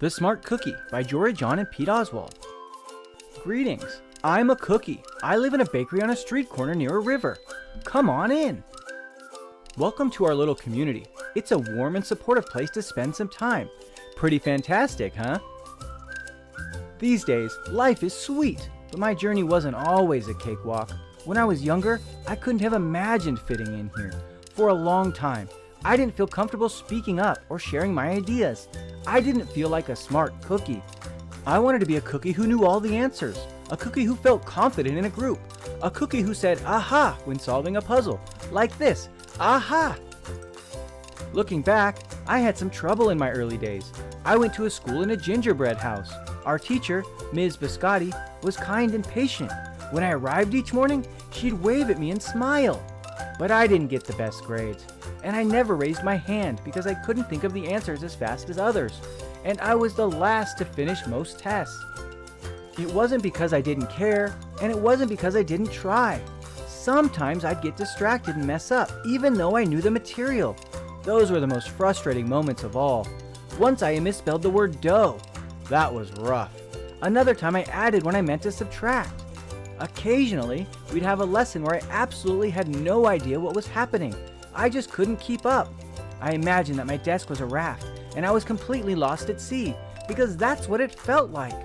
The Smart Cookie by Jory, John, and Pete Oswald. Greetings. I'm a cookie. I live in a bakery on a street corner near a river. Come on in. Welcome to our little community. It's a warm and supportive place to spend some time. Pretty fantastic, huh? These days, life is sweet, but my journey wasn't always a cakewalk. When I was younger, I couldn't have imagined fitting in here. For a long time, I didn't feel comfortable speaking up or sharing my ideas. I didn't feel like a smart cookie. I wanted to be a cookie who knew all the answers, a cookie who felt confident in a group, a cookie who said aha when solving a puzzle, like this, aha. Looking back, I had some trouble in my early days. I went to a school in a gingerbread house. Our teacher, Ms. Biscotti, was kind and patient. When I arrived each morning, she'd wave at me and smile. But I didn't get the best grades, and I never raised my hand because I couldn't think of the answers as fast as others, and I was the last to finish most tests. It wasn't because I didn't care, and it wasn't because I didn't try. Sometimes I'd get distracted and mess up, even though I knew the material. Those were the most frustrating moments of all. Once I misspelled the word dough. That was rough. Another time I added when I meant to subtract. Occasionally, we'd have a lesson where I absolutely had no idea what was happening. I just couldn't keep up. I imagined that my desk was a raft, and I was completely lost at sea, because that's what it felt like.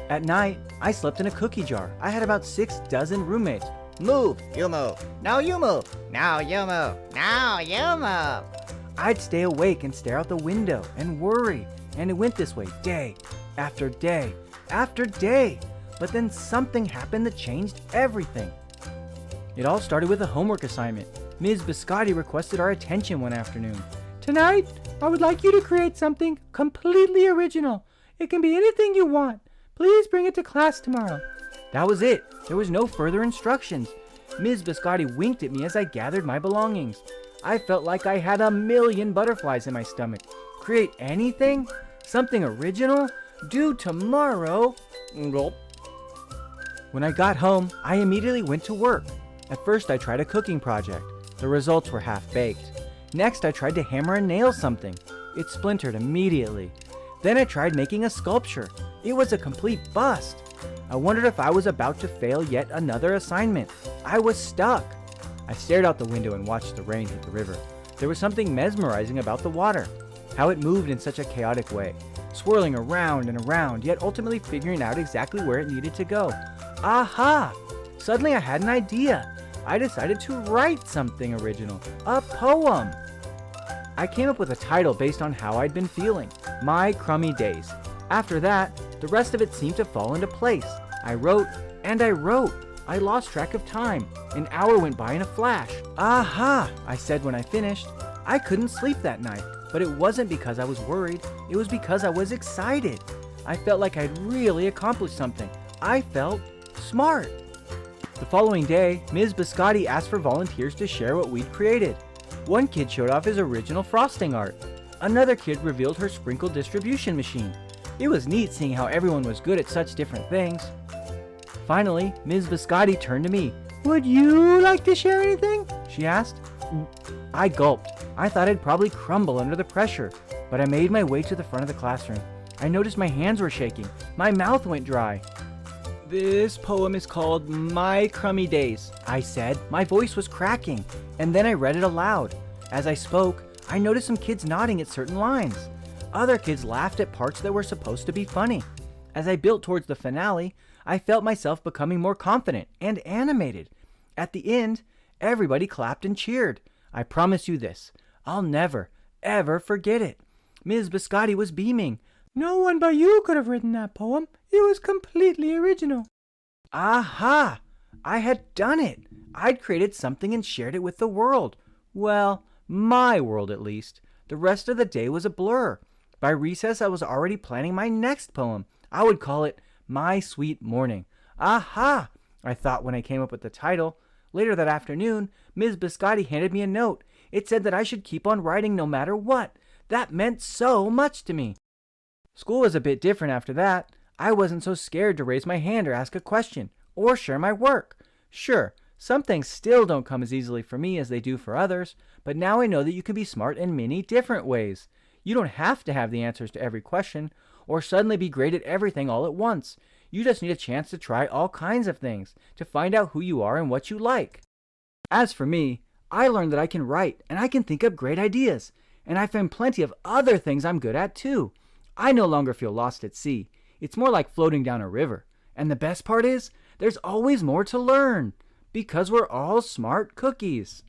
At night, I slept in a cookie jar. I had about 6 dozen roommates. Move, you move. No, you move. No, you move. No, you move. I'd stay awake and stare out the window and worry, and it went this way day after day after day. But then something happened that changed everything. It all started with a homework assignment. Ms. Biscotti requested our attention one afternoon. Tonight, I would like you to create something completely original. It can be anything you want. Please bring it to class tomorrow. That was it. There was no further instructions. Ms. Biscotti winked at me as I gathered my belongings. I felt like I had a million butterflies in my stomach. Create anything? Something original? Due tomorrow? Nope. When I got home, I immediately went to work. At first, I tried a cooking project. The results were half-baked. Next, I tried to hammer and nail something. It splintered immediately. Then I tried making a sculpture. It was a complete bust. I wondered if I was about to fail yet another assignment. I was stuck. I stared out the window and watched the rain hit the river. There was something mesmerizing about the water, how it moved in such a chaotic way, swirling around and around, yet ultimately figuring out exactly where it needed to go. Aha! Suddenly I had an idea. I decided to write something original, a poem. I came up with a title based on how I'd been feeling, My Crummy Days. After that, the rest of it seemed to fall into place. I wrote, and I wrote. I lost track of time. An hour went by in a flash. Aha! I said when I finished. I couldn't sleep that night, but it wasn't because I was worried. It was because I was excited. I felt like I'd really accomplished something. I felt smart. The following day, Ms. Biscotti asked for volunteers to share what we'd created. One kid showed off his original frosting art. Another kid revealed her sprinkle distribution machine. It was neat seeing how everyone was good at such different things. Finally, Ms. Biscotti turned to me. Would you like to share anything? She asked. I gulped. I thought I'd probably crumble under the pressure, but I made my way to the front of the classroom. I noticed my hands were shaking. My mouth went dry. This poem is called My Crummy Days, I said. My voice was cracking, and then I read it aloud. As I spoke, I noticed some kids nodding at certain lines. Other kids laughed at parts that were supposed to be funny. As I built towards the finale, I felt myself becoming more confident and animated. At the end, everybody clapped and cheered. I promise you this, I'll never, ever forget it. Ms. Biscotti was beaming. No one but you could have written that poem. It was completely original. Aha! I had done it. I'd created something and shared it with the world. Well, my world at least. The rest of the day was a blur. By recess, I was already planning my next poem. I would call it My Sweet Morning. Aha! I thought when I came up with the title. Later that afternoon, Ms. Biscotti handed me a note. It said that I should keep on writing no matter what. That meant so much to me. School was a bit different after that. I wasn't so scared to raise my hand or ask a question, or share my work. Sure, some things still don't come as easily for me as they do for others, but now I know that you can be smart in many different ways. You don't have to have the answers to every question or suddenly be great at everything all at once. You just need a chance to try all kinds of things to find out who you are and what you like. As for me, I learned that I can write and I can think up great ideas, and I found plenty of other things I'm good at too. I no longer feel lost at sea. It's more like floating down a river. And the best part is, there's always more to learn, because we're all smart cookies.